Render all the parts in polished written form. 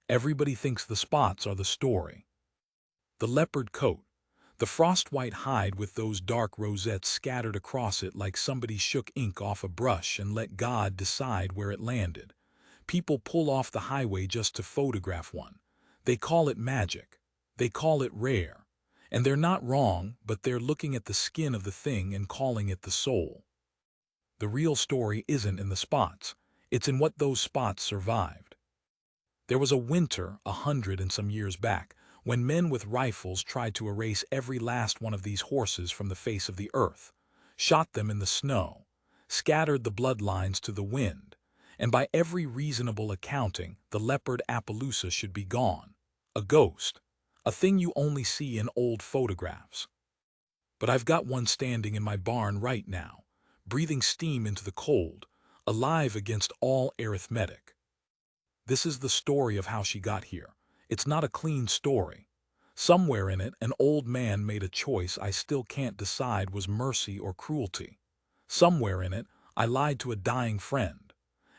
Everybody thinks the spots are the story. The leopard coat, the frost-white hide with those dark rosettes scattered across it like somebody shook ink off a brush and let God decide where it landed. People pull off the highway just to photograph one. They call it magic. They call it rare. And they're not wrong, but they're looking at the skin of the thing and calling it the soul. The real story isn't in the spots. It's in what those spots survived. There was a winter 100 and some years back when men with rifles tried to erase every last one of these horses from the face of the earth, shot them in the snow, scattered the bloodlines to the wind, and by every reasonable accounting, the Leopard Appaloosa should be gone. A ghost. A thing you only see in old photographs. But I've got one standing in my barn right now, breathing steam into the cold, alive against all arithmetic. This is the story of how she got here. It's not a clean story. Somewhere in it, an old man made a choice I still can't decide was mercy or cruelty. Somewhere in it, I lied to a dying friend.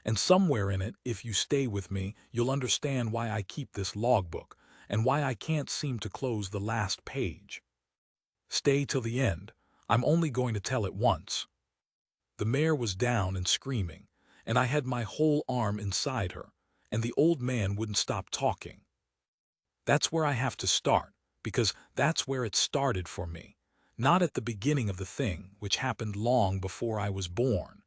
And somewhere in it, if you stay with me, you'll understand why I keep this logbook, and why I can't seem to close the last page. Stay till the end. I'm only going to tell it once. The mare was down and screaming, and I had my whole arm inside her, and the old man wouldn't stop talking. That's where I have to start, because that's where it started for me. Not at the beginning of the thing, which happened long before I was born,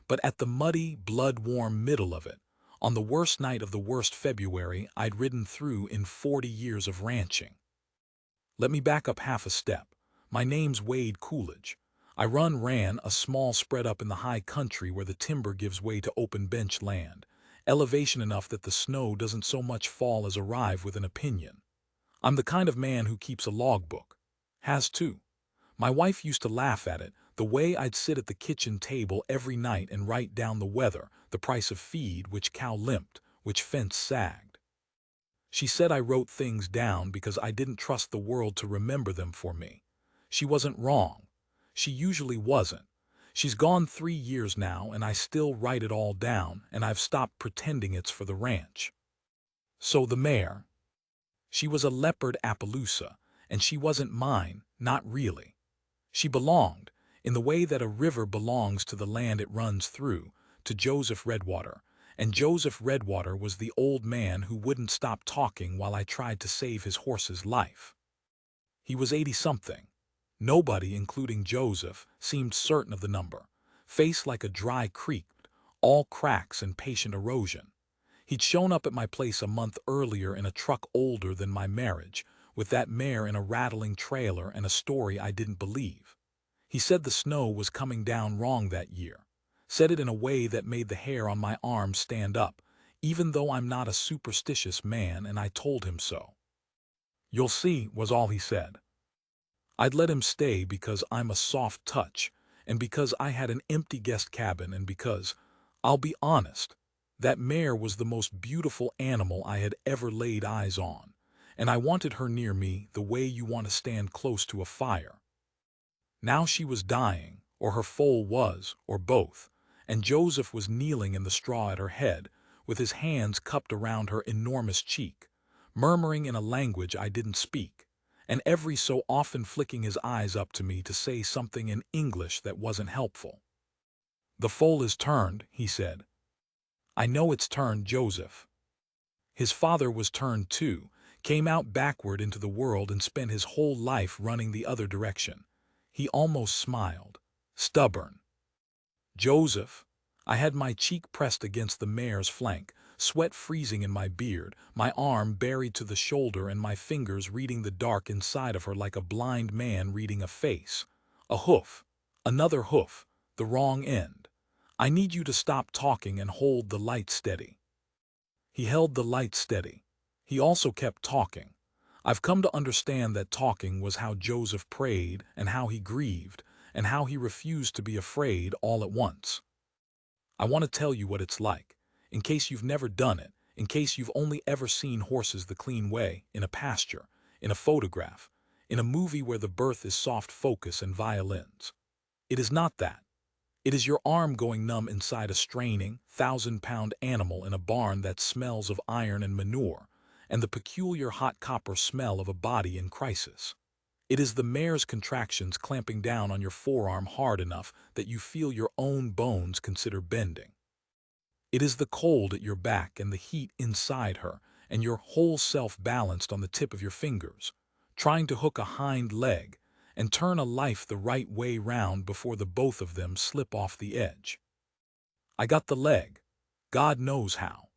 but at the muddy, blood-warm middle of it, on the worst night of the worst February I'd ridden through in 40 years of ranching. Let me back up half a step. My name's Wade Coolidge. I ran a small spread up in the high country where the timber gives way to open bench land, elevation enough that the snow doesn't so much fall as arrive with an opinion. I'm the kind of man who keeps a logbook. Has too. My wife used to laugh at it, the way I'd sit at the kitchen table every night and write down the weather, the price of feed, which cow limped, which fence sagged. She said I wrote things down because I didn't trust the world to remember them for me. She wasn't wrong. She usually wasn't. She's gone 3 years now, and I still write it all down, and I've stopped pretending it's for the ranch. So the mare. She was a Leopard Appaloosa, and she wasn't mine, not really. She belonged, in the way that a river belongs to the land it runs through, to Joseph Redwater, and Joseph Redwater was the old man who wouldn't stop talking while I tried to save his horse's life. He was 80-something. Nobody, including Joseph, seemed certain of the number. Face like a dry creek, all cracks and patient erosion. He'd shown up at my place a month earlier in a truck older than my marriage, with that mare in a rattling trailer and a story I didn't believe. He said the snow was coming down wrong that year. Said it in a way that made the hair on my arm stand up, even though I'm not a superstitious man, and I told him so. "You'll see," was all he said. I'd let him stay because I'm a soft touch, and because I had an empty guest cabin, and because, I'll be honest, that mare was the most beautiful animal I had ever laid eyes on, and I wanted her near me the way you want to stand close to a fire. Now she was dying, or her foal was, or both, and Joseph was kneeling in the straw at her head, with his hands cupped around her enormous cheek, murmuring in a language I didn't speak, and every so often flicking his eyes up to me to say something in English that wasn't helpful. "The foal is turned," he said. "I know it's turned, Joseph." His father was turned too, came out backward into the world and spent his whole life running the other direction. He almost smiled. Stubborn. "Joseph." I had my cheek pressed against the mare's flank, sweat freezing in my beard, my arm buried to the shoulder and my fingers reading the dark inside of her like a blind man reading a face. A hoof. Another hoof. The wrong end. "I need you to stop talking and hold the light steady." He held the light steady. He also kept talking. I've come to understand that talking was how Joseph prayed, and how he grieved, and how he refused to be afraid all at once. I want to tell you what it's like, in case you've never done it, in case you've only ever seen horses the clean way, in a pasture, in a photograph, in a movie where the birth is soft focus and violins. It is not that. It is your arm going numb inside a straining, 1,000-pound animal in a barn that smells of iron and manure, and the peculiar hot copper smell of a body in crisis. It is the mare's contractions clamping down on your forearm hard enough that you feel your own bones consider bending. It is the cold at your back and the heat inside her, and your whole self balanced on the tip of your fingers, trying to hook a hind leg and turn a life the right way round before the both of them slip off the edge. I got the leg. God knows how.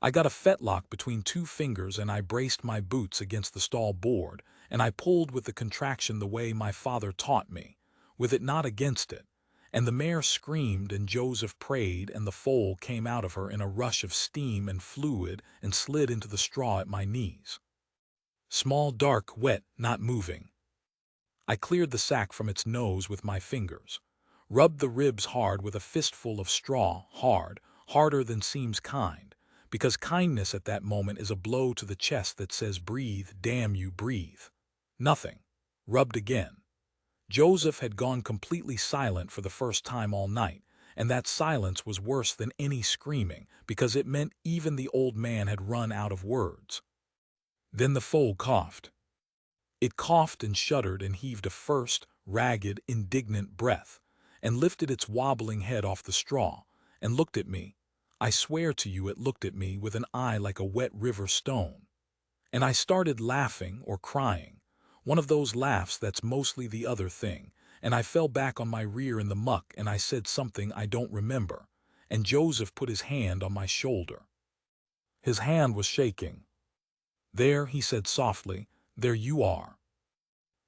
I got a fetlock between two fingers and I braced my boots against the stall board, and I pulled with the contraction the way my father taught me, with it not against it, and the mare screamed and Joseph prayed and the foal came out of her in a rush of steam and fluid and slid into the straw at my knees. Small, dark, wet, not moving. I cleared the sack from its nose with my fingers, rubbed the ribs hard with a fistful of straw, hard, harder than seems kind, because kindness at that moment is a blow to the chest that says, breathe, damn you, breathe. Nothing. Rubbed again. Joseph had gone completely silent for the first time all night, and that silence was worse than any screaming, because it meant even the old man had run out of words. Then the foal coughed. It coughed and shuddered and heaved a first, ragged, indignant breath, and lifted its wobbling head off the straw, and looked at me. I swear to you it looked at me with an eye like a wet river stone. And I started laughing or crying, one of those laughs that's mostly the other thing, and I fell back on my rear in the muck and I said something I don't remember, and Joseph put his hand on my shoulder. His hand was shaking. There, he said softly, there you are.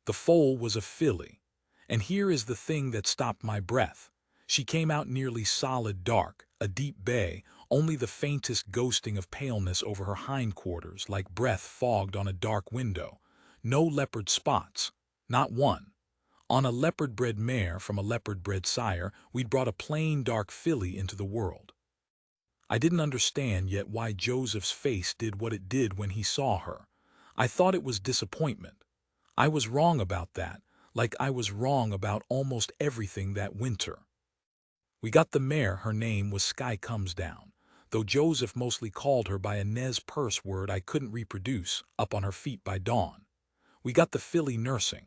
The foal was a filly, and here is the thing that stopped my breath. She came out nearly solid dark, a deep bay, only the faintest ghosting of paleness over her hindquarters like breath fogged on a dark window. No leopard spots, not one. On a leopard-bred mare from a leopard-bred sire, we'd brought a plain dark filly into the world. I didn't understand yet why Joseph's face did what it did when he saw her. I thought it was disappointment. I was wrong about that, like I was wrong about almost everything that winter. We got the mare, her name was Sky Comes Down, though Joseph mostly called her by a Nez Perce word I couldn't reproduce, up on her feet by dawn. We got the filly nursing.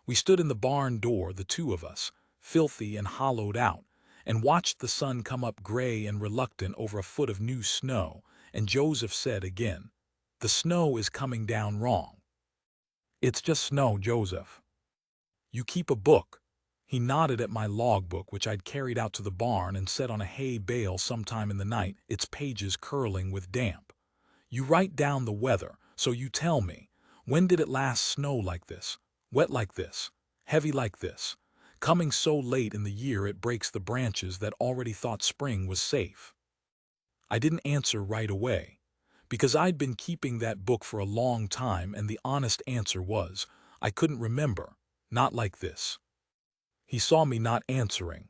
We stood in the barn door, the two of us, filthy and hollowed out, and watched the sun come up gray and reluctant over a foot of new snow, and Joseph said again, the snow is coming down wrong. It's just snow, Joseph. You keep a book. He nodded at my logbook, which I'd carried out to the barn and set on a hay bale sometime in the night, its pages curling with damp. You write down the weather, so you tell me, when did it last snow like this, wet like this, heavy like this, coming so late in the year it breaks the branches that already thought spring was safe? I didn't answer right away, because I'd been keeping that book for a long time, and the honest answer was, I couldn't remember, not like this. He saw me not answering.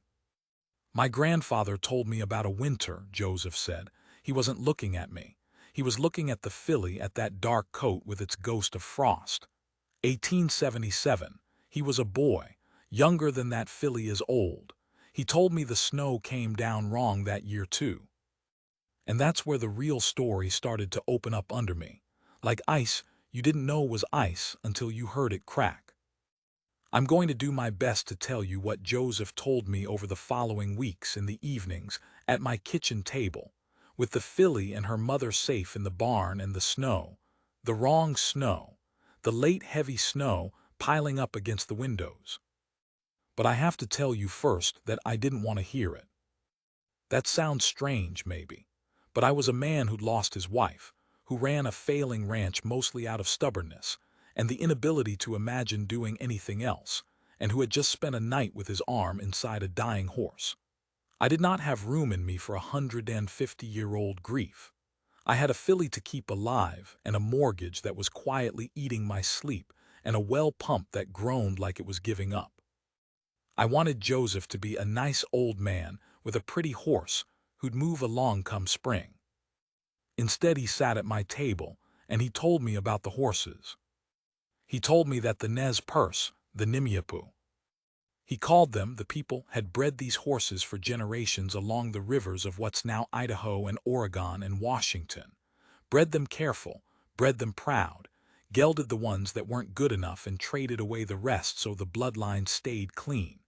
My grandfather told me about a winter, Joseph said. He wasn't looking at me. He was looking at the filly, at that dark coat with its ghost of frost. 1877. He was a boy, younger than that filly is old. He told me the snow came down wrong that year too. And that's where the real story started to open up under me. Like ice you didn't know was ice until you heard it crack. I'm going to do my best to tell you what Joseph told me over the following weeks in the evenings at my kitchen table, with the filly and her mother safe in the barn and the snow, the wrong snow, the late heavy snow piling up against the windows. But I have to tell you first that I didn't want to hear it. That sounds strange, maybe, but I was a man who'd lost his wife, who ran a failing ranch mostly out of stubbornness, and the inability to imagine doing anything else, and who had just spent a night with his arm inside a dying horse. I did not have room in me for 150-year-old grief. I had a filly to keep alive, and a mortgage that was quietly eating my sleep, and a well pump that groaned like it was giving up. I wanted Joseph to be a nice old man with a pretty horse who'd move along come spring. Instead, he sat at my table, and he told me about the horses. He told me that the Nez Perce, the Nimiapu, he called them, the people had bred these horses for generations along the rivers of what's now Idaho and Oregon and Washington, bred them careful, bred them proud, gelded the ones that weren't good enough and traded away the rest so the bloodline stayed clean.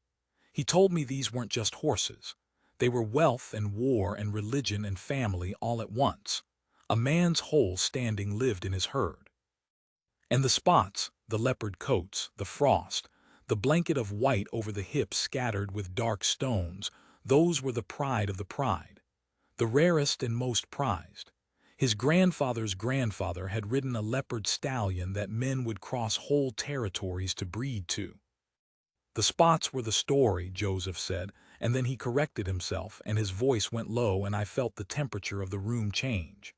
He told me these weren't just horses. They were wealth and war and religion and family all at once. A man's whole standing lived in his herd. And the spots, the leopard coats, the frost, the blanket of white over the hips scattered with dark stones, those were the pride of the pride, the rarest and most prized. His grandfather's grandfather had ridden a leopard stallion that men would cross whole territories to breed to. The spots were the story, Joseph said, and then he corrected himself, and his voice went low, and I felt the temperature of the room change.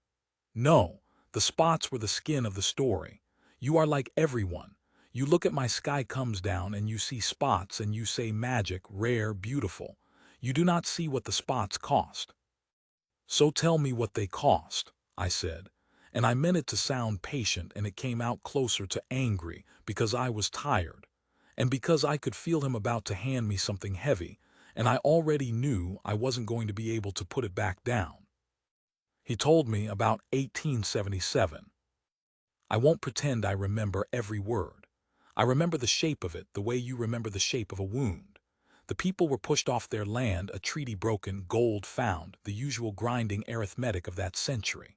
No, the spots were the skin of the story. You are like everyone. You look at my sky comes down and you see spots and you say magic, rare, beautiful. You do not see what the spots cost. So tell me what they cost, I said, and I meant it to sound patient, and it came out closer to angry because I was tired, and because I could feel him about to hand me something heavy, and I already knew I wasn't going to be able to put it back down. He told me about 1877. I won't pretend I remember every word. I remember the shape of it, the way you remember the shape of a wound. The people were pushed off their land, a treaty broken, gold found, the usual grinding arithmetic of that century.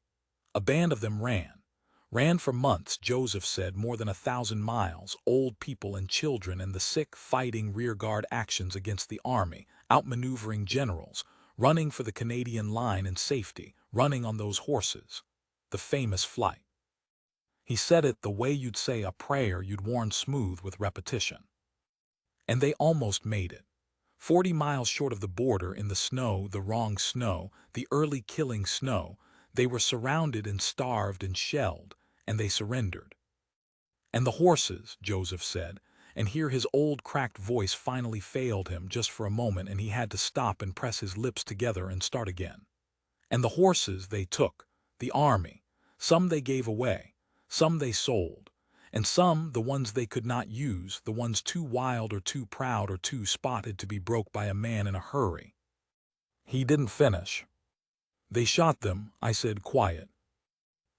A band of them ran for months, Joseph said, more than 1,000 miles, old people and children and the sick fighting rearguard actions against the army, outmaneuvering generals, running for the Canadian line and safety, running on those horses. The famous flight. He said it the way you'd say a prayer you'd worn smooth with repetition. And they almost made it. 40 miles short of the border, in the snow, the wrong snow, the early killing snow, they were surrounded and starved and shelled, and they surrendered. And the horses, Joseph said, and here his old cracked voice finally failed him just for a moment, and he had to stop and press his lips together and start again. And the horses they took, the army, some they gave away, some they sold, and some, the ones they could not use, the ones too wild or too proud or too spotted to be broke by a man in a hurry. He didn't finish. They shot them, I said, quiet.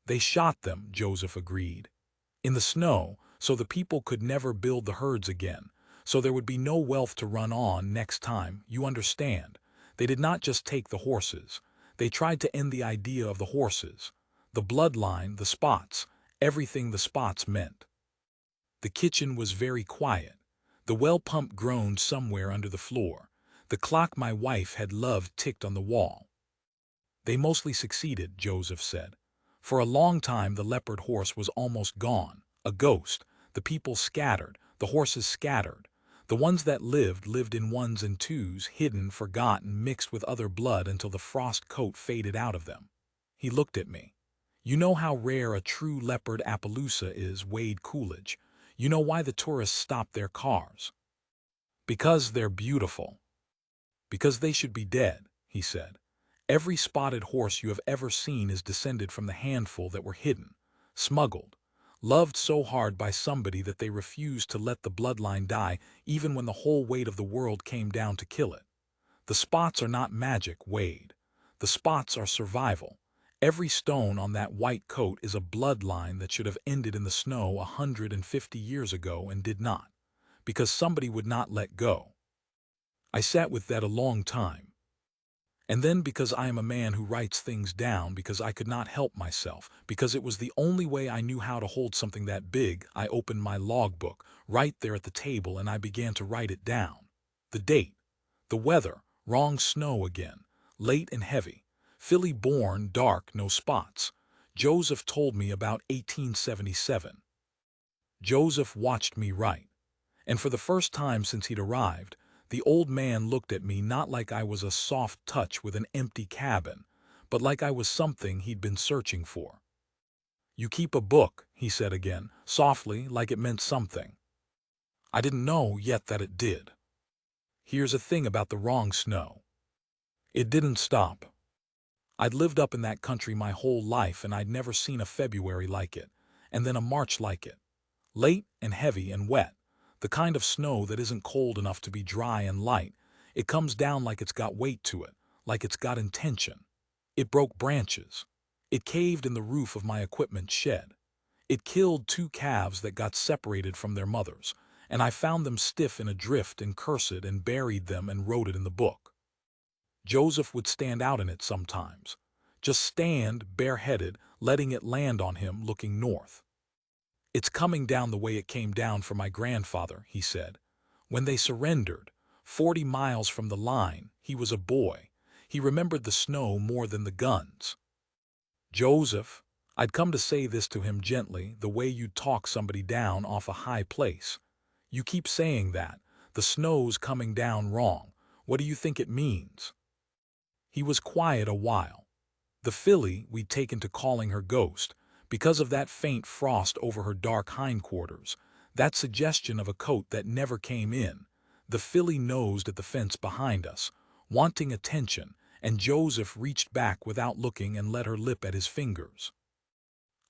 They shot them, Joseph agreed. In the snow, so the people could never build the herds again, so there would be no wealth to run on next time, you understand. They did not just take the horses. They tried to end the idea of the horses, the bloodline, the spots, everything the spots meant. The kitchen was very quiet. The well pump groaned somewhere under the floor. The clock my wife had loved ticked on the wall. They mostly succeeded, Joseph said. For a long time the leopard horse was almost gone, a ghost. The people scattered, the horses scattered. The ones that lived in ones and twos, hidden, forgotten, mixed with other blood until the frost coat faded out of them. He looked at me. You know how rare a true leopard Appaloosa is, Wade Coolidge. You know why the tourists stop their cars. Because they're beautiful. Because they should be dead, he said. Every spotted horse you have ever seen is descended from the handful that were hidden, smuggled, loved so hard by somebody that they refused to let the bloodline die even when the whole weight of the world came down to kill it. The spots are not magic, Wade. The spots are survival. Every stone on that white coat is a bloodline that should have ended in the snow 150 years ago and did not, because somebody would not let go. I sat with that a long time. And then, because I am a man who writes things down, because I could not help myself, because it was the only way I knew how to hold something that big, I opened my logbook right there at the table and I began to write it down. The date, the weather, wrong snow again, late and heavy, Philly born, dark, no spots. Joseph told me about 1877. Joseph watched me write, and for the first time since he'd arrived, the old man looked at me not like I was a soft touch with an empty cabin, but like I was something he'd been searching for. You keep a book, he said again, softly, like it meant something. I didn't know yet that it did. Here's a thing about the wrong snow. It didn't stop. I'd lived up in that country my whole life, and I'd never seen a February like it, and then a March like it. Late and heavy and wet. The kind of snow that isn't cold enough to be dry and light. It comes down like it's got weight to it, like it's got intention. It broke branches. It caved in the roof of my equipment shed. It killed 2 calves that got separated from their mothers, and I found them stiff in a drift and cursed and buried them and wrote it in the book. Joseph would stand out in it sometimes. Just stand, bareheaded, letting it land on him, looking north. It's coming down the way it came down for my grandfather, he said. When they surrendered, 40 miles from the line, he was a boy. He remembered the snow more than the guns. Joseph, I'd come to say this to him gently, the way you'd talk somebody down off a high place. You keep saying that. The snow's coming down wrong. What do you think it means? He was quiet a while. The filly we'd taken to calling her Ghost, because of that faint frost over her dark hindquarters, that suggestion of a coat that never came in. The filly nosed at the fence behind us, wanting attention, and Joseph reached back without looking and let her lip at his fingers.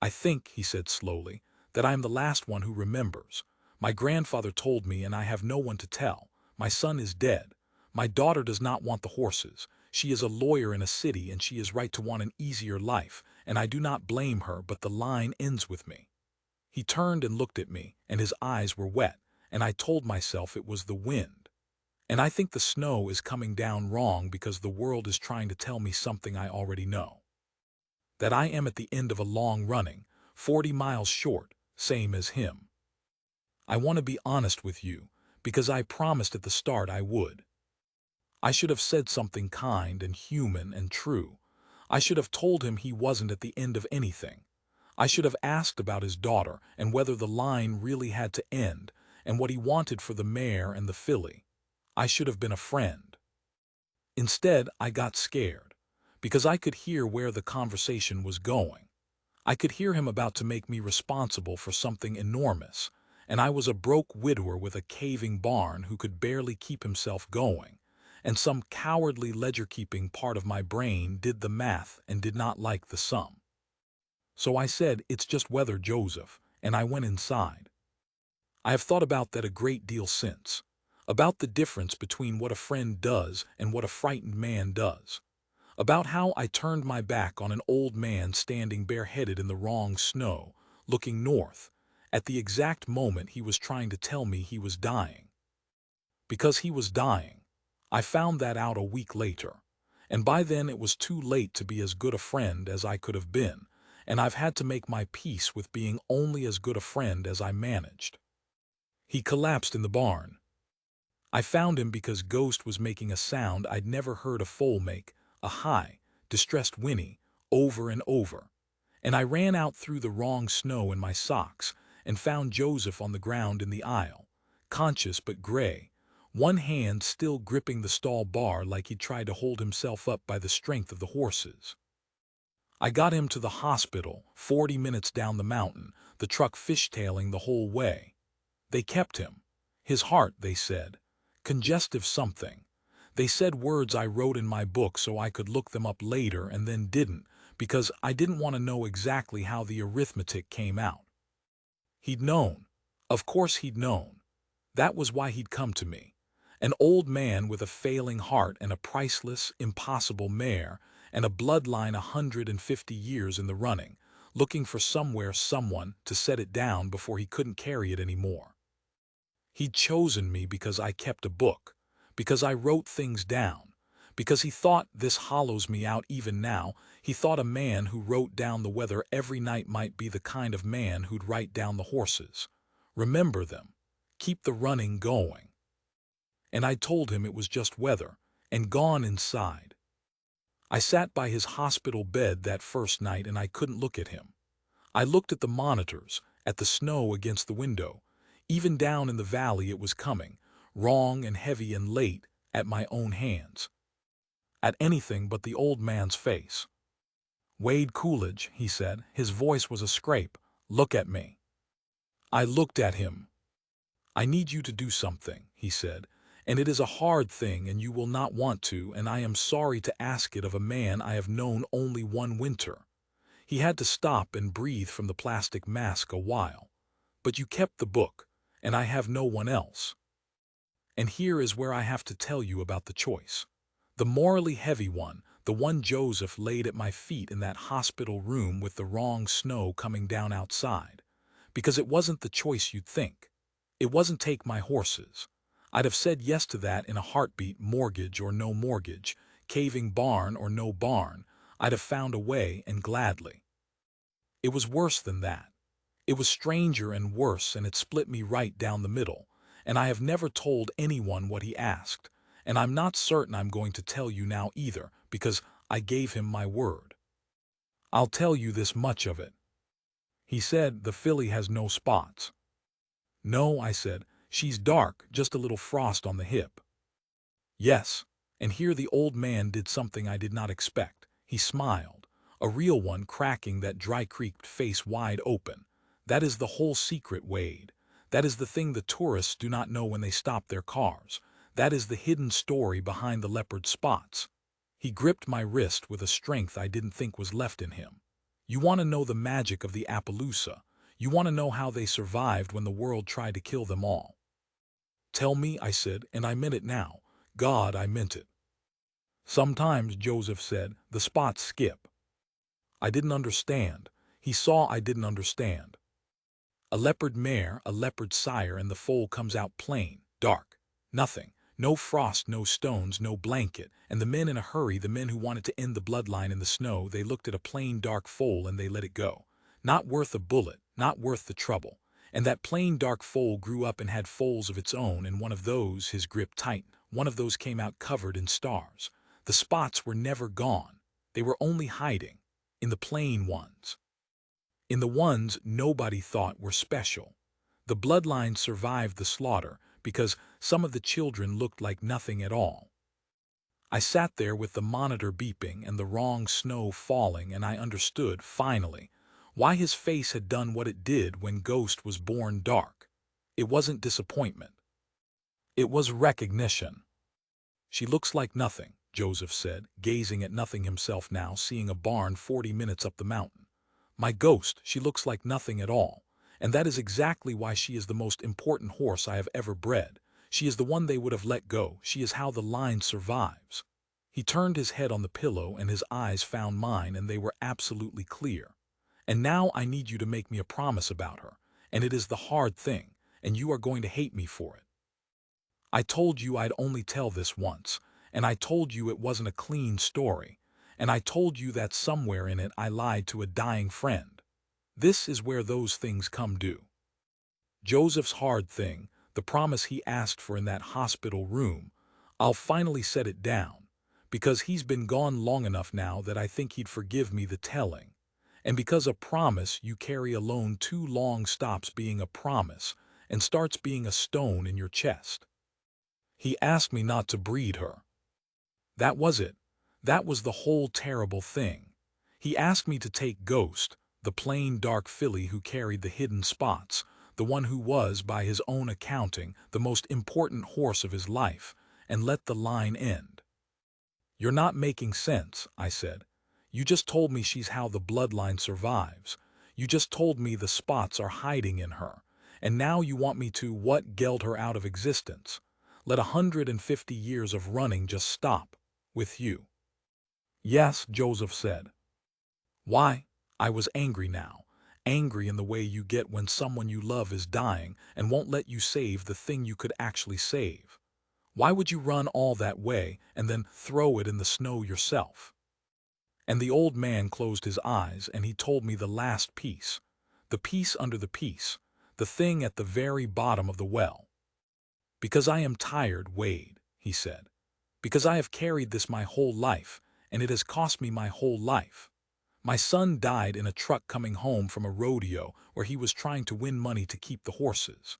I think, he said slowly, that I am the last one who remembers. My grandfather told me, and I have no one to tell. My son is dead. My daughter does not want the horses. She is a lawyer in a city, and she is right to want an easier life, and I do not blame her, but the line ends with me. He turned and looked at me, and his eyes were wet, and I told myself it was the wind. And I think the snow is coming down wrong because the world is trying to tell me something I already know. That I am at the end of a long running, 40 miles short, same as him. I want to be honest with you, because I promised at the start I would. I should have said something kind and human and true. I should have told him he wasn't at the end of anything. I should have asked about his daughter and whether the line really had to end and what he wanted for the mare and the filly. I should have been a friend. Instead, I got scared, because I could hear where the conversation was going. I could hear him about to make me responsible for something enormous, and I was a broke widower with a caving barn who could barely keep himself going, and some cowardly ledger-keeping part of my brain did the math and did not like the sum. So I said, "It's just weather, Joseph," and I went inside. I have thought about that a great deal since, about the difference between what a friend does and what a frightened man does, about how I turned my back on an old man standing bareheaded in the wrong snow, looking north, at the exact moment he was trying to tell me he was dying. Because he was dying. I found that out a week later, and by then it was too late to be as good a friend as I could have been, and I've had to make my peace with being only as good a friend as I managed. He collapsed in the barn. I found him because Ghost was making a sound I'd never heard a foal make, a high, distressed whinny, over and over, and I ran out through the wrong snow in my socks and found Joseph on the ground in the aisle, conscious but gray, one hand still gripping the stall bar like he'd tried to hold himself up by the strength of the horses. I got him to the hospital, 40 minutes down the mountain, the truck fishtailing the whole way. They kept him. His heart, they said. Congestive something. They said words I wrote in my book so I could look them up later and then didn't, because I didn't want to know exactly how the arithmetic came out. He'd known. Of course he'd known. That was why he'd come to me. An old man with a failing heart and a priceless, impossible mare, and a bloodline 150 years in the running, looking for someone to set it down before he couldn't carry it anymore. He'd chosen me because I kept a book, because I wrote things down, because he thought, this hollows me out even now, he thought a man who wrote down the weather every night might be the kind of man who'd write down the horses. Remember them. Keep the running going. And I told him it was just weather, and gone inside. I sat by his hospital bed that first night and I couldn't look at him. I looked at the monitors, at the snow against the window. Even down in the valley it was coming, wrong and heavy and late, at my own hands. At anything but the old man's face. "Wade Coolidge," he said, his voice was a scrape, "look at me." I looked at him. "I need you to do something," he said, "and it is a hard thing and you will not want to, and I am sorry to ask it of a man I have known only one winter." He had to stop and breathe from the plastic mask a while. "But you kept the book, and I have no one else. And here is where I have to tell you about the choice. The morally heavy one, the one Joseph laid at my feet in that hospital room with the wrong snow coming down outside. because it wasn't the choice you'd think. It wasn't take my horses. I'd have said yes to that in a heartbeat, mortgage or no mortgage, caving barn or no barn. I'd have found a way, and gladly. It was worse than that. It was stranger and worse, and it split me right down the middle, and I have never told anyone what he asked, and I'm not certain I'm going to tell you now either, because I gave him my word. I'll tell you this much of it. He said the filly has no spots. No, I said, she's dark, just a little frost on the hip. Yes, and here the old man did something I did not expect. He smiled, a real one, cracking that dry-creaked face wide open. That is the whole secret, Wade. That is the thing the tourists do not know when they stop their cars. That is the hidden story behind the leopard spots. He gripped my wrist with a strength I didn't think was left in him. You want to know the magic of the Appaloosa. You want to know how they survived when the world tried to kill them all. Tell me, I said, and I meant it now. God, I meant it. Sometimes, Joseph said, the spots skip. I didn't understand. He saw I didn't understand. A leopard mare, a leopard sire, and the foal comes out plain, dark, nothing. No frost, no stones, no blanket, and the men in a hurry, the men who wanted to end the bloodline in the snow, they looked at a plain dark foal and they let it go. Not worth a bullet, not worth the trouble. And that plain dark foal grew up and had foals of its own, and one of those his grip tightened. One of those came out covered in stars. The spots were never gone. They were only hiding. In the plain ones. In the ones nobody thought were special. The bloodline survived the slaughter because some of the children looked like nothing at all. I sat there with the monitor beeping and the wrong snow falling, and I understood, finally, why his face had done what it did when Ghost was born dark. It wasn't disappointment. It was recognition. She looks like nothing, Joseph said, gazing at nothing himself now, seeing a barn 40 minutes up the mountain. My Ghost, she looks like nothing at all. And that is exactly why she is the most important horse I have ever bred. She is the one they would have let go. She is how the line survives. He turned his head on the pillow and his eyes found mine, and they were absolutely clear. And now I need you to make me a promise about her. And it is the hard thing, and you are going to hate me for it. I told you I'd only tell this once, and I told you it wasn't a clean story, and I told you that somewhere in it I lied to a dying friend. This is where those things come due. Joseph's hard thing, the promise he asked for in that hospital room, I'll finally set it down, because he's been gone long enough now that I think he'd forgive me the telling. And because a promise you carry alone too long stops being a promise and starts being a stone in your chest. He asked me not to breed her. That was it. That was the whole terrible thing. He asked me to take Ghost, the plain dark filly who carried the hidden spots, the one who was, by his own accounting, the most important horse of his life, and let the line end. You're not making sense, I said. You just told me she's how the bloodline survives. You just told me the spots are hiding in her. And now you want me to, what, geld her out of existence? Let 150 years of running just stop, with you. Yes, Joseph said. Why? I was angry now. Angry in the way you get when someone you love is dying and won't let you save the thing you could actually save. Why would you run all that way and then throw it in the snow yourself? And the old man closed his eyes and he told me the last piece. The piece under the piece. The thing at the very bottom of the well. Because I am tired, Wade, he said. Because I have carried this my whole life, and it has cost me my whole life. My son died in a truck coming home from a rodeo where he was trying to win money to keep the horses.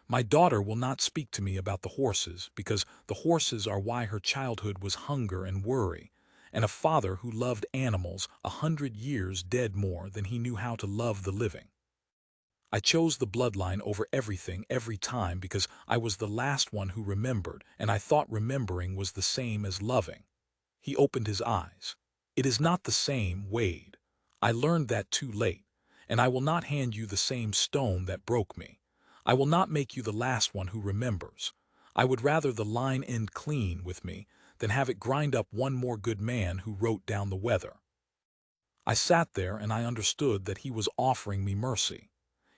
My daughter will not speak to me about the horses because the horses are why her childhood was hunger and worry, and a father who loved animals 100 years dead more than he knew how to love the living. I chose the bloodline over everything every time because I was the last one who remembered, and I thought remembering was the same as loving. He opened his eyes. It is not the same, Wade. I learned that too late, and I will not hand you the same stone that broke me. I will not make you the last one who remembers. I would rather the line end clean with me than have it grind up one more good man who wrote down the weather. I sat there and I understood that he was offering me mercy.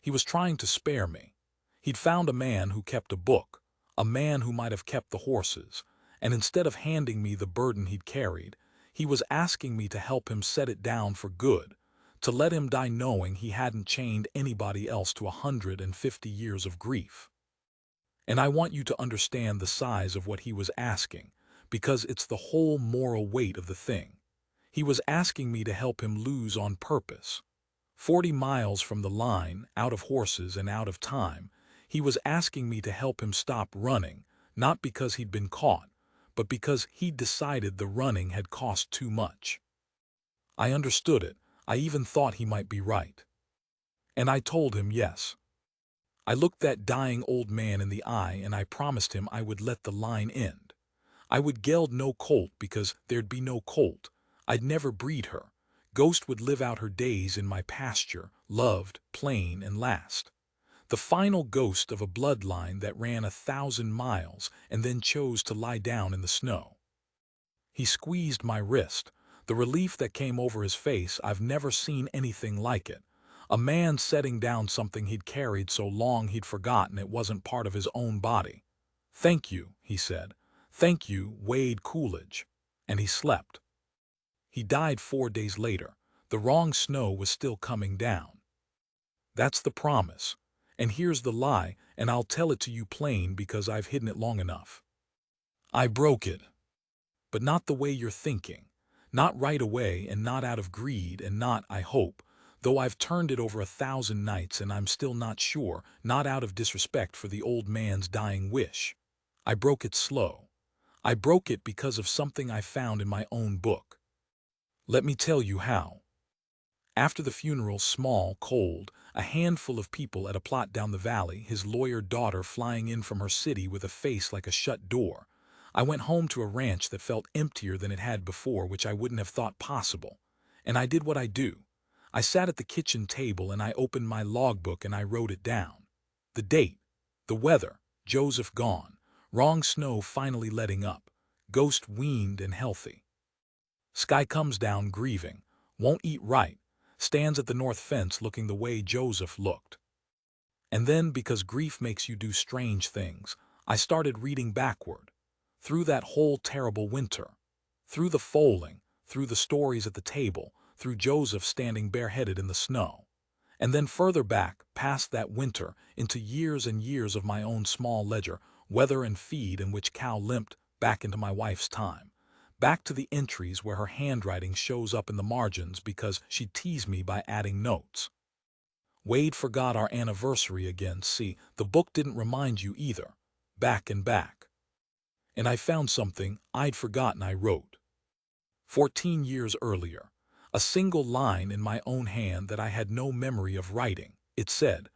He was trying to spare me. He'd found a man who kept a book, a man who might have kept the horses, and instead of handing me the burden he'd carried, he was asking me to help him set it down for good, to let him die knowing he hadn't chained anybody else to 150 years of grief. And I want you to understand the size of what he was asking, because it's the whole moral weight of the thing. He was asking me to help him lose on purpose. 40 miles from the line, out of horses and out of time, he was asking me to help him stop running, not because he'd been caught, but because he'd decided the running had cost too much. I understood it. I even thought he might be right. And I told him yes. I looked that dying old man in the eye and I promised him I would let the line end. I would geld no colt because there'd be no colt. I'd never breed her. Ghost would live out her days in my pasture, loved, plain, and last. The final ghost of a bloodline that ran 1,000 miles and then chose to lie down in the snow. He squeezed my wrist. The relief that came over his face, I've never seen anything like it. A man setting down something he'd carried so long he'd forgotten it wasn't part of his own body. "Thank you," he said. "Thank you, Wade Coolidge." And he slept. He died 4 days later. The wrong snow was still coming down. That's the promise. And here's the lie, and I'll tell it to you plain because I've hidden it long enough. I broke it. But not the way you're thinking. Not right away, and not out of greed, and not, I hope, though I've turned it over 1,000 nights and I'm still not sure, not out of disrespect for the old man's dying wish. I broke it slow. I broke it because of something I found in my own book. Let me tell you how. After the funeral, small, cold, a handful of people at a plot down the valley, his lawyer daughter flying in from her city with a face like a shut door, I went home to a ranch that felt emptier than it had before, which I wouldn't have thought possible. And I did what I do. I sat at the kitchen table and I opened my logbook and I wrote it down. The date, the weather, Joseph gone, wrong snow finally letting up, ghost weaned and healthy. Sky comes down grieving, won't eat right, stands at the north fence looking the way Joseph looked. And then, because grief makes you do strange things, I started reading backward. Through that whole terrible winter. Through the foaling, through the stories at the table, through Joseph standing bareheaded in the snow. And then further back, past that winter, into years and years of my own small ledger, weather and feed in which cow limped, back into my wife's time. Back to the entries where her handwriting shows up in the margins because she'd tease me by adding notes. Wade forgot our anniversary again. See, the book didn't remind you either. Back and back. And I found something I'd forgotten I wrote. 14 years earlier. A single line in my own hand that I had no memory of writing. It said,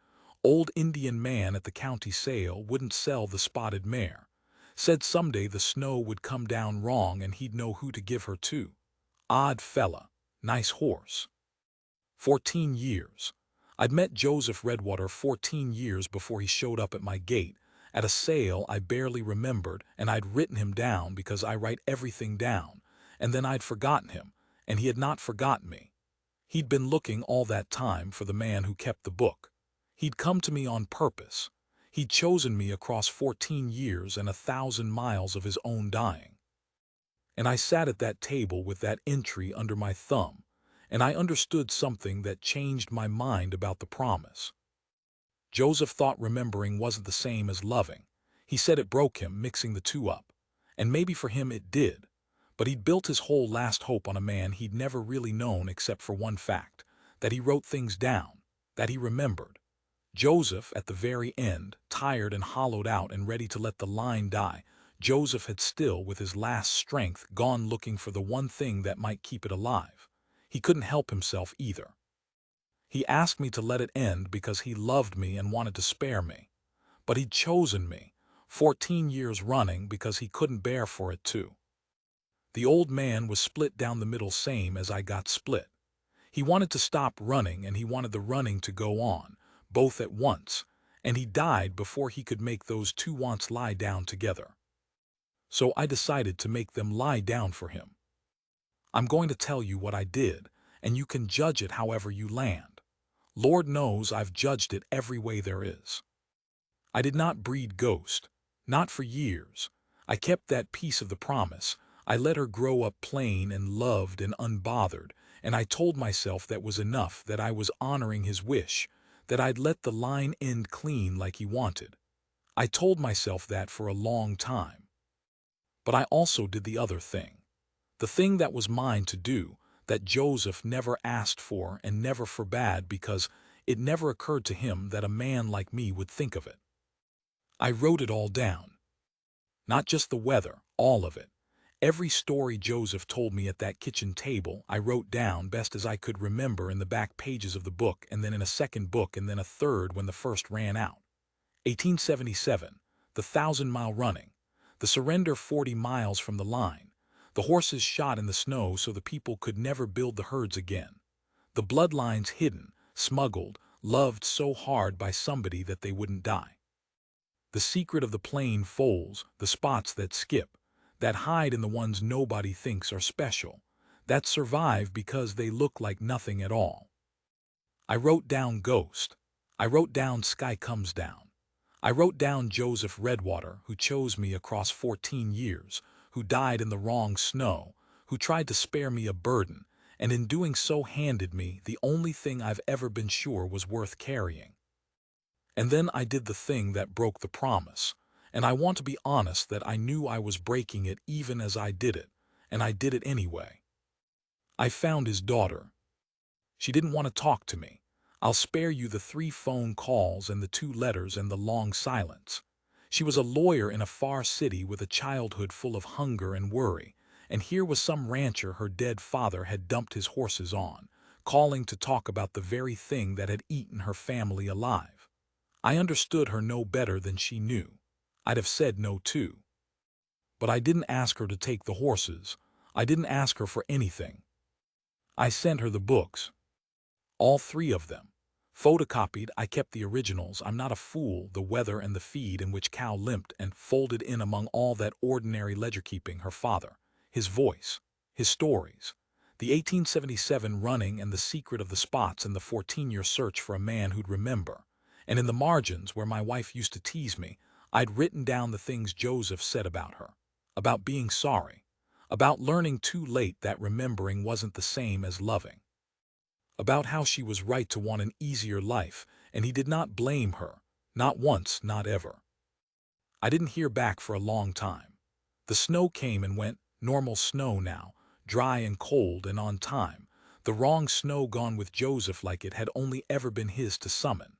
"Old Indian man at the county sale wouldn't sell the spotted mare. Said someday the snow would come down wrong and he'd know who to give her to. Odd fella. Nice horse." 14 years. I'd met Joseph Redwater 14 years before he showed up at my gate, at a sale I barely remembered, and I'd written him down because I write everything down, and then I'd forgotten him, and he had not forgotten me. He'd been looking all that time for the man who kept the book. He'd come to me on purpose. He'd chosen me across 14 years and 1,000 miles of his own dying. And I sat at that table with that entry under my thumb, and I understood something that changed my mind about the promise. Joseph thought remembering wasn't the same as loving. He said it broke him, mixing the two up. And maybe for him it did. But he'd built his whole last hope on a man he'd never really known except for one fact, that he wrote things down, that he remembered. Joseph, at the very end, tired and hollowed out and ready to let the line die, Joseph had still, with his last strength, gone looking for the one thing that might keep it alive. He couldn't help himself either. He asked me to let it end because he loved me and wanted to spare me. But he'd chosen me, 14 years running, because he couldn't bear for it too. The old man was split down the middle, same as I got split. He wanted to stop running and he wanted the running to go on, both at once, and he died before he could make those two wants lie down together. So I decided to make them lie down for him. I'm going to tell you what I did, and you can judge it however you land. Lord knows I've judged it every way there is. I did not breed Ghost. Not for years. I kept that piece of the promise. I let her grow up plain and loved and unbothered, and I told myself that was enough, that I was honoring his wish, that I'd let the line end clean like he wanted. I told myself that for a long time. But I also did the other thing. The thing that was mine to do, that Joseph never asked for and never forbade because it never occurred to him that a man like me would think of it. I wrote it all down. Not just the weather, all of it. Every story Joseph told me at that kitchen table, I wrote down best as I could remember in the back pages of the book, and then in a second book, and then a third when the first ran out. 1877, the 1,000-mile running, the surrender 40 miles from the line, the horses shot in the snow so the people could never build the herds again, the bloodlines hidden, smuggled, loved so hard by somebody that they wouldn't die. The secret of the plain foals, the spots that skip, that hide in the ones nobody thinks are special, that survive because they look like nothing at all. I wrote down Ghost. I wrote down Sky Comes Down. I wrote down Joseph Redwater, who chose me across 14 years, who died in the wrong snow, who tried to spare me a burden, and in doing so handed me the only thing I've ever been sure was worth carrying. And then I did the thing that broke the promise, and I want to be honest that I knew I was breaking it even as I did it, and I did it anyway. I found his daughter. She didn't want to talk to me. I'll spare you the 3 phone calls and the 2 letters and the long silence. She was a lawyer in a far city with a childhood full of hunger and worry, and here was some rancher her dead father had dumped his horses on, calling to talk about the very thing that had eaten her family alive. I understood her no better than she knew. I'd have said no too. But I didn't ask her to take the horses. I didn't ask her for anything. I sent her the books. All 3 of them. Photocopied, I kept the originals. I'm not a fool. The weather and the feed in which Cow limped and folded in among all that ordinary ledger-keeping, her father, his voice, his stories, the 1877 running and the secret of the spots and the 14-year search for a man who'd remember. And in the margins, where my wife used to tease me, I'd written down the things Joseph said about her, about being sorry, about learning too late that remembering wasn't the same as loving, about how she was right to want an easier life, and he did not blame her, not once, not ever. I didn't hear back for a long time. The snow came and went, normal snow now, dry and cold and on time, the wrong snow gone with Joseph like it had only ever been his to summon.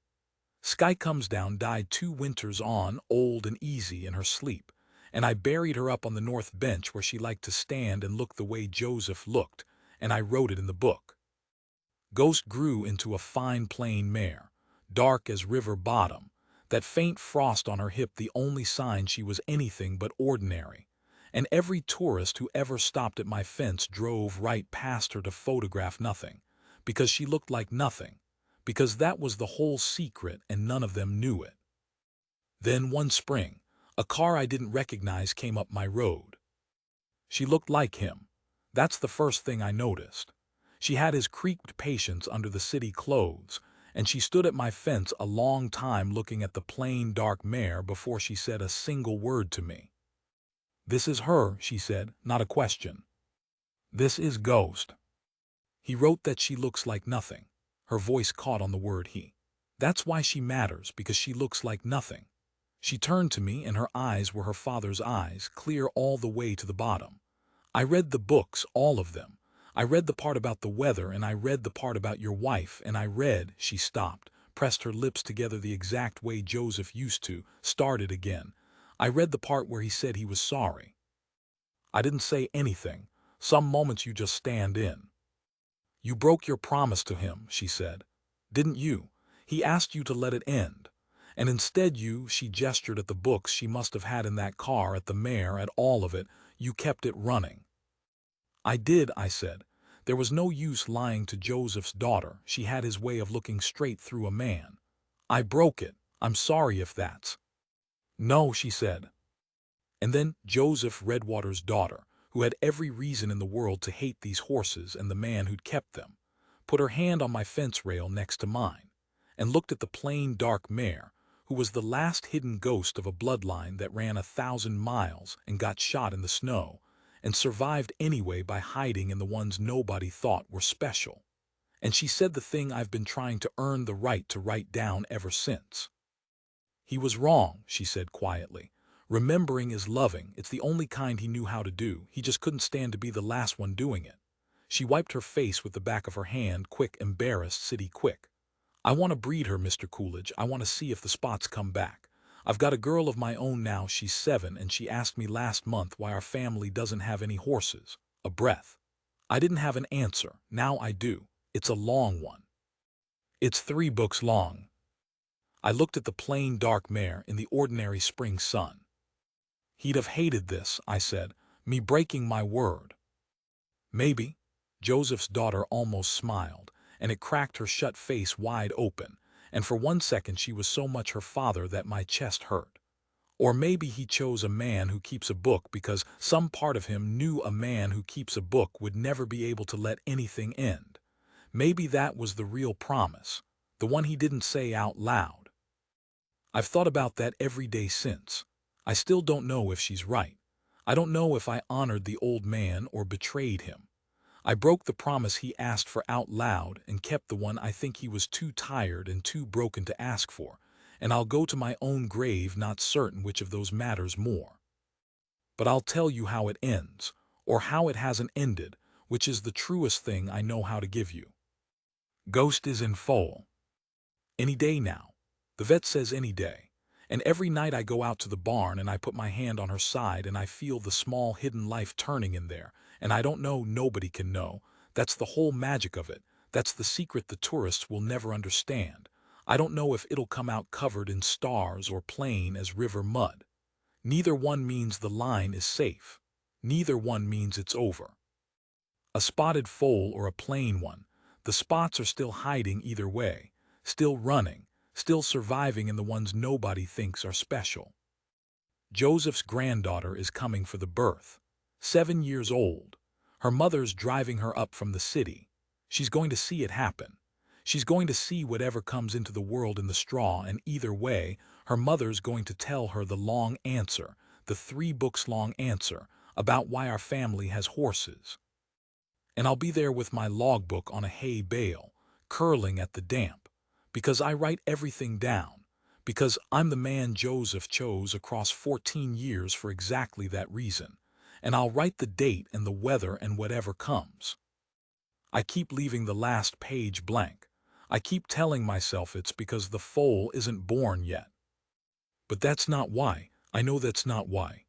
Sky Comes Down died 2 winters on, old and easy in her sleep, and I buried her up on the north bench where she liked to stand and look the way Joseph looked, and I wrote it in the book. Ghost grew into a fine plain mare, dark as river bottom, that faint frost on her hip the only sign she was anything but ordinary, and every tourist who ever stopped at my fence drove right past her to photograph nothing, because she looked like nothing, because that was the whole secret and none of them knew it. Then one spring, a car I didn't recognize came up my road. She looked like him. That's the first thing I noticed. She had his creaked patience under the city clothes, and she stood at my fence a long time looking at the plain, dark mare before she said a single word to me. "This is her," she said, not a question. "This is Ghost." He wrote that she looks like nothing. Her voice caught on the word he. "That's why she matters, because she looks like nothing." She turned to me, and her eyes were her father's eyes, clear all the way to the bottom. "I read the books, all of them. I read the part about the weather, and I read the part about your wife, and I read—" She stopped, pressed her lips together the exact way Joseph used to, started again. "I read the part where he said he was sorry." I didn't say anything. Some moments you just stand in. "You broke your promise to him," she said. "Didn't you? He asked you to let it end. And instead she gestured at the books she must have had in that car, at the mare, at all of it. You kept it running." "I did," I said. There was no use lying to Joseph's daughter. She had his way of looking straight through a man. "I broke it. I'm sorry if that's—" "No," she said. And then Joseph Redwater's daughter, who had every reason in the world to hate these horses and the man who'd kept them, put her hand on my fence rail next to mine, and looked at the plain, dark mare, who was the last hidden ghost of a bloodline that ran 1,000 miles and got shot in the snow, and survived anyway by hiding in the ones nobody thought were special. And she said the thing I've been trying to earn the right to write down ever since. He was wrong, she said quietly. Remembering is loving. It's the only kind he knew how to do. He just couldn't stand to be the last one doing it. She wiped her face with the back of her hand. Quick, embarrassed, city quick. I want to breed her, Mr. Coolidge. I want to see if the spots come back. I've got a girl of my own now. She's 7, and she asked me last month why our family doesn't have any horses. A breath. I didn't have an answer. Now I do. It's a long one. It's 3 books long. I looked at the plain, dark mare in the ordinary spring sun. He'd have hated this, I said, me breaking my word. Maybe. Joseph's daughter almost smiled, and it cracked her shut face wide open, and for 1 second she was so much her father that my chest hurt. Or maybe he chose a man who keeps a book because some part of him knew a man who keeps a book would never be able to let anything end. Maybe that was the real promise, the one he didn't say out loud. I've thought about that every day since. I still don't know if she's right. I don't know if I honored the old man or betrayed him. I broke the promise he asked for out loud and kept the one I think he was too tired and too broken to ask for, and I'll go to my own grave not certain which of those matters more. But I'll tell you how it ends, or how it hasn't ended, which is the truest thing I know how to give you. Ghost is in Foal. Any day now. The vet says any day. And every night I go out to the barn and I put my hand on her side and I feel the small hidden life turning in there. And I don't know, nobody can know. That's the whole magic of it. That's the secret the tourists will never understand. I don't know if it'll come out covered in stars or plain as river mud. Neither one means the line is safe. Neither one means it's over. A spotted foal or a plain one, the spots are still hiding either way, still running, still surviving in the ones nobody thinks are special. Joseph's granddaughter is coming for the birth. 7 years old. Her mother's driving her up from the city. She's going to see it happen. She's going to see whatever comes into the world in the straw, and either way, her mother's going to tell her the long answer, the 3 books long answer, about why our family has horses. And I'll be there with my logbook on a hay bale, curling at the damp, because I write everything down, because I'm the man Joseph chose across 14 years for exactly that reason, and I'll write the date and the weather and whatever comes. I keep leaving the last page blank. I keep telling myself it's because the foal isn't born yet. But that's not why. I know that's not why.